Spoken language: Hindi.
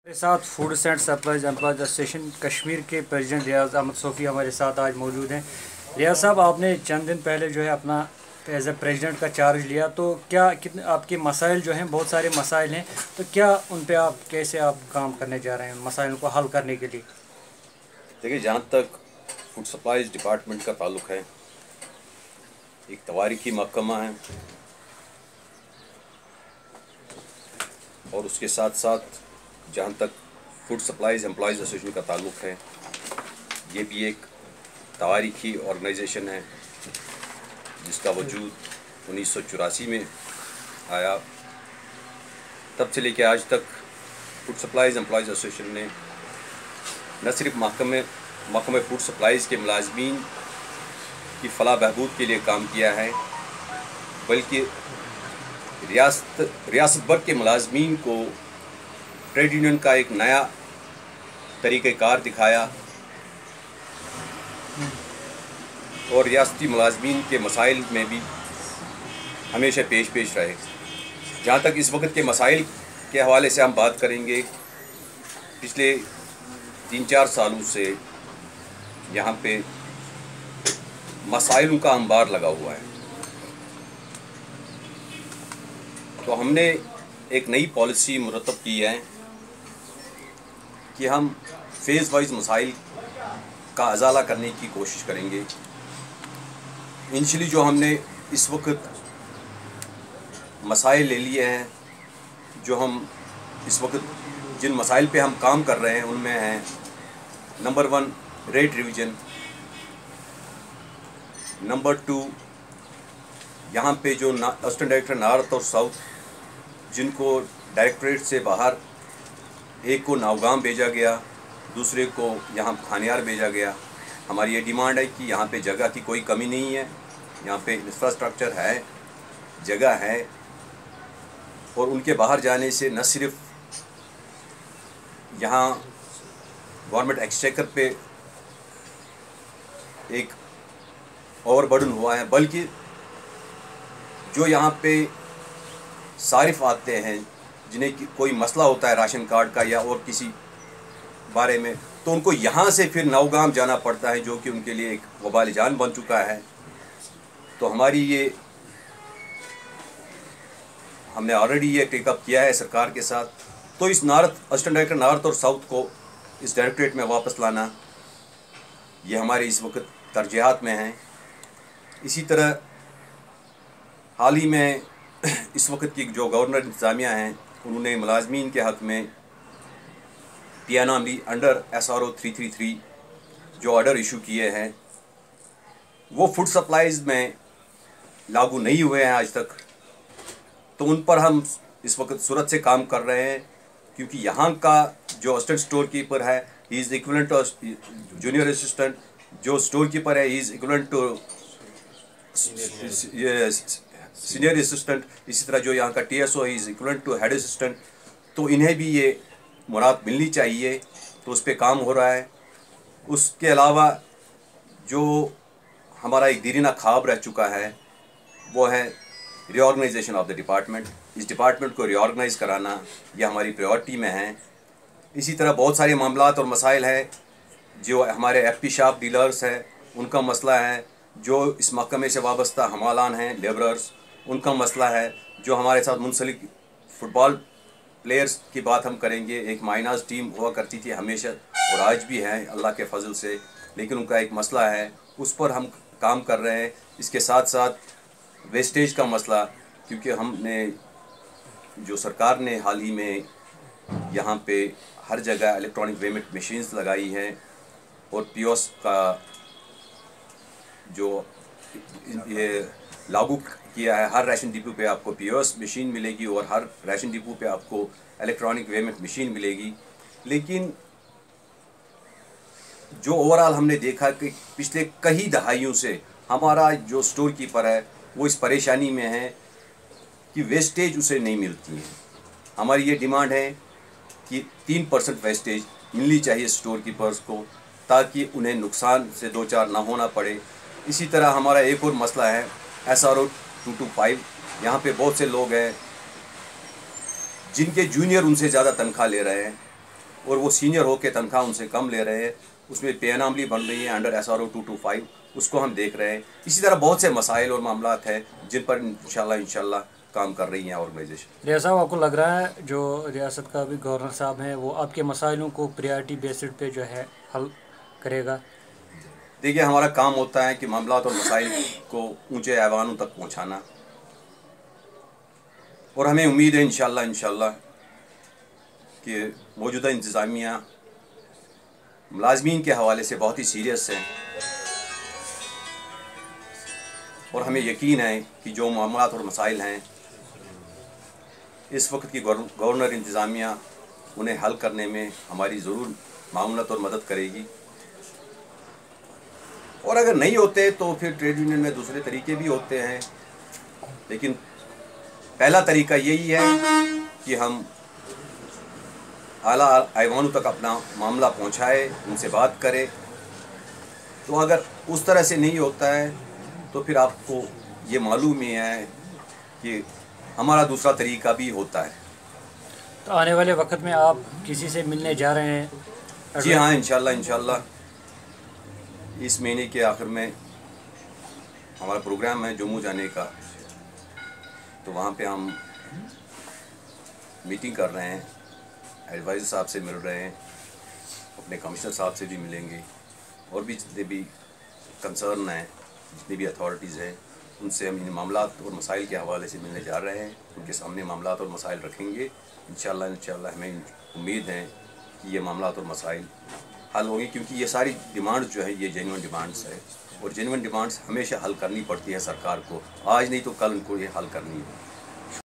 हमारे साथ food and supplies employees association Kashmir के प्रेसिडेंट रियाज अहमद सोफ़ी हमारे साथ आज मौजूद हैं। रियाज साहब, आपने चंद दिन पहले जो है अपना एज ए प्रेसिडेंट का चार्ज लिया, तो क्या कितने आपके मसाइल जो हैं, बहुत सारे मसाइल हैं, तो क्या उन पे आप कैसे आप काम करने जा रहे हैं मसाइल को हल करने के लिए? देखिए, जहाँ तक फूड सप्लाईज डिपार्टमेंट का ताल्लुक़ है, एक तवारीखी महकमा है और उसके साथ साथ जहाँ तक फूड सप्लाईज एम्प्लॉयज़ एसोसिएशन का ताल्लुक़ है, ये भी एक तवारीखी ऑर्गेनाइजेशन है जिसका वजूद 1984 में आया। तब से लेकर आज तक फूड सप्लाईज एम्प्लॉयज़ एसोसिएशन ने न सिर्फ महकमे फूड सप्लाईज़ के मुलाजमीन की फलाह बहबूद के लिए काम किया है, बल्कि रियासत भर के मुलाजमीन को ट्रेड यूनियन का एक नया तरीक़ाकार दिखाया और रियासती मुलाजमीन के मसाइल में भी हमेशा पेश रहे। जहाँ तक इस वक्त के मसाइल के हवाले से हम बात करेंगे, पिछले 3-4 सालों से यहाँ पे मसाइलों का अंबार लगा हुआ है। तो हमने एक नई पॉलिसी मुरतब की है कि हम फेज़ वाइज मसाइल का अजाला करने की कोशिश करेंगे। इनिशियली जो हमने इस वक्त मसाइल ले लिए हैं, जो हम इस वक्त जिन मसाइल पे हम काम कर रहे हैं, उनमें हैं नंबर 1 रेट रिवीजन, नंबर 2 यहाँ पे जो असिस्टेंट डायरेक्टर नॉर्थ और साउथ जिनको डायरेक्टरेट से बाहर, एक को नौगाम भेजा गया, दूसरे को यहाँ खानियार भेजा गया। हमारी ये डिमांड है कि यहाँ पे जगह की कोई कमी नहीं है, यहाँ पे इंफ्रास्ट्रक्चर है, जगह है, और उनके बाहर जाने से न सिर्फ यहाँ गवर्नमेंट एक्सचेकर पे एक ओवरबर्डन हुआ है, बल्कि जो यहाँ पे सारिफ आते हैं, जिन्हें कोई मसला होता है राशन कार्ड का या और किसी बारे में, तो उनको यहाँ से फिर नौगाम जाना पड़ता है, जो कि उनके लिए एक वबाल जान बन चुका है। तो हमने ऑलरेडी ये टेकअप किया है सरकार के साथ। तो इस असिस्टेंट डायरेक्टर नॉर्थ और साउथ को इस डायरेक्टरेट में वापस लाना, ये हमारे इस वक्त तरजीहात में है। इसी तरह हाल ही में इस वक्त की जो गवर्नर इंतज़ामिया हैं, उन्होंने मुलाजमीन के हक़ में पियानामली अंडर SRO 333 जो ऑर्डर इशू किए हैं, वो फूड सप्लाईज़ में लागू नहीं हुए हैं आज तक। तो उन पर हम इस वक्त सूरत से काम कर रहे हैं, क्योंकि यहाँ का जो असिस्टेंट स्टोर कीपर है, he is equivalent to junior assistant, जो स्टोर कीपर है, he is equivalent to senior assistant. इसी तरह जो यहाँ का TSO है, is equivalent to head assistant. तो इन्हें भी ये मुराद मिलनी चाहिए, तो उस पर काम हो रहा है। उसके अलावा जो हमारा एक दीरीना ख्वाब रह चुका है, वो है रीऑर्गेनाइजेशन ऑफ द डिपार्टमेंट। इस डिपार्टमेंट को रीऑर्गेनाइज़ कराना, यह हमारी प्रायोरिटी में है। इसी तरह बहुत सारे मामलात और मसाइल हैं, जो हमारे FP शॉप डीलर्स हैं, उनका मसला है। जो इस महकमे से वाबस्ता हमालान हैं, लेबरर्स, उनका मसला है। जो हमारे साथ मुंसलिक फ़ुटबॉल प्लेयर्स की बात हम करेंगे, एक माइनस टीम हुआ करती थी हमेशा और आज भी है अल्लाह के फजल से, लेकिन उनका एक मसला है, उस पर हम काम कर रहे हैं। इसके साथ साथ वेस्टेज का मसला, क्योंकि हमने जो सरकार ने हाल ही में यहाँ पे हर जगह इलेक्ट्रॉनिक पेमेंट मशीन्स लगाई हैं और POS का जो ये लागू किया है, हर राशन डिपो पे आपको POS मशीन मिलेगी और हर राशन डिपो पे आपको इलेक्ट्रॉनिक पेमेंट मशीन मिलेगी। लेकिन जो ओवरऑल हमने देखा कि पिछले कई दहाइयों से हमारा जो स्टोर कीपर है, वो इस परेशानी में है कि वेस्टेज उसे नहीं मिलती है। हमारी ये डिमांड है कि 3% वेस्टेज मिलनी चाहिए स्टोर कीपर्स को, ताकि उन्हें नुकसान से दो चार ना होना पड़े। इसी तरह हमारा एक और मसला है SRO 225। यहाँ पे बहुत से लोग हैं जिनके जूनियर उनसे ज़्यादा तनख्वाह ले रहे हैं, और वो सीनियर हो के तनख्वाह उनसे कम ले रहे हैं, उसमें पेनामली बन रही है अंडर SRO 225, उसको हम देख रहे हैं। इसी तरह बहुत से मसाइल और मामलात हैं जिन पर इंशाल्लाह काम कर रही हैं ऑर्गेनाइजेशन। रियाज साहब, आपको लग रहा है जो रियासत का अभी गवर्नर साहब हैं वो आपके मसाइलों को प्रायोरिटी बेसिस पे जो है हल करेगा? देखिए, हमारा काम होता है कि मामलात और मसाइल को ऊंचे ऐवानों तक पहुंचाना, और हमें उम्मीद है इंशाल्लाह कि मौजूदा इंतज़ामिया मुलाजमीन के हवाले से बहुत ही सीरियस है, और हमें यकीन है कि जो मामलात और मसाइल हैं इस वक्त की गवर्नर इंतज़ामिया उन्हें हल करने में हमारी ज़रूर मामलत और मदद करेगी। और अगर नहीं होते तो फिर ट्रेड यूनियन में दूसरे तरीके भी होते हैं, लेकिन पहला तरीका यही है कि हम आला ऐवानों तक अपना मामला पहुंचाए, उनसे बात करें। तो अगर उस तरह से नहीं होता है तो फिर आपको ये मालूम ही है कि हमारा दूसरा तरीका भी होता है। तो आने वाले वक्त में आप किसी से मिलने जा रहे हैं? जी हाँ, इंशाल्लाह इस महीने के आखिर में हमारा प्रोग्राम है जम्मू जाने का, तो वहाँ पे हम मीटिंग कर रहे हैं, एडवाइज़र साहब से मिल रहे हैं, अपने कमिश्नर साहब से भी मिलेंगे, और भी जितने भी कंसर्न हैं, जितनी भी अथॉरिटीज़ हैं, उनसे हम इन मामलात और मसाइल के हवाले से मिलने जा रहे हैं। उनके सामने मामलात और मसाइल रखेंगे। इंशाल्लाह हमें उम्मीद है कि ये मामलात और मसाइल हल होंगे, क्योंकि ये सारी डिमांड्स जो है ये जेन्युइन डिमांड्स है, और जेन्युइन डिमांड्स हमेशा हल करनी पड़ती है सरकार को। आज नहीं तो कल उनको ये हल करनी है।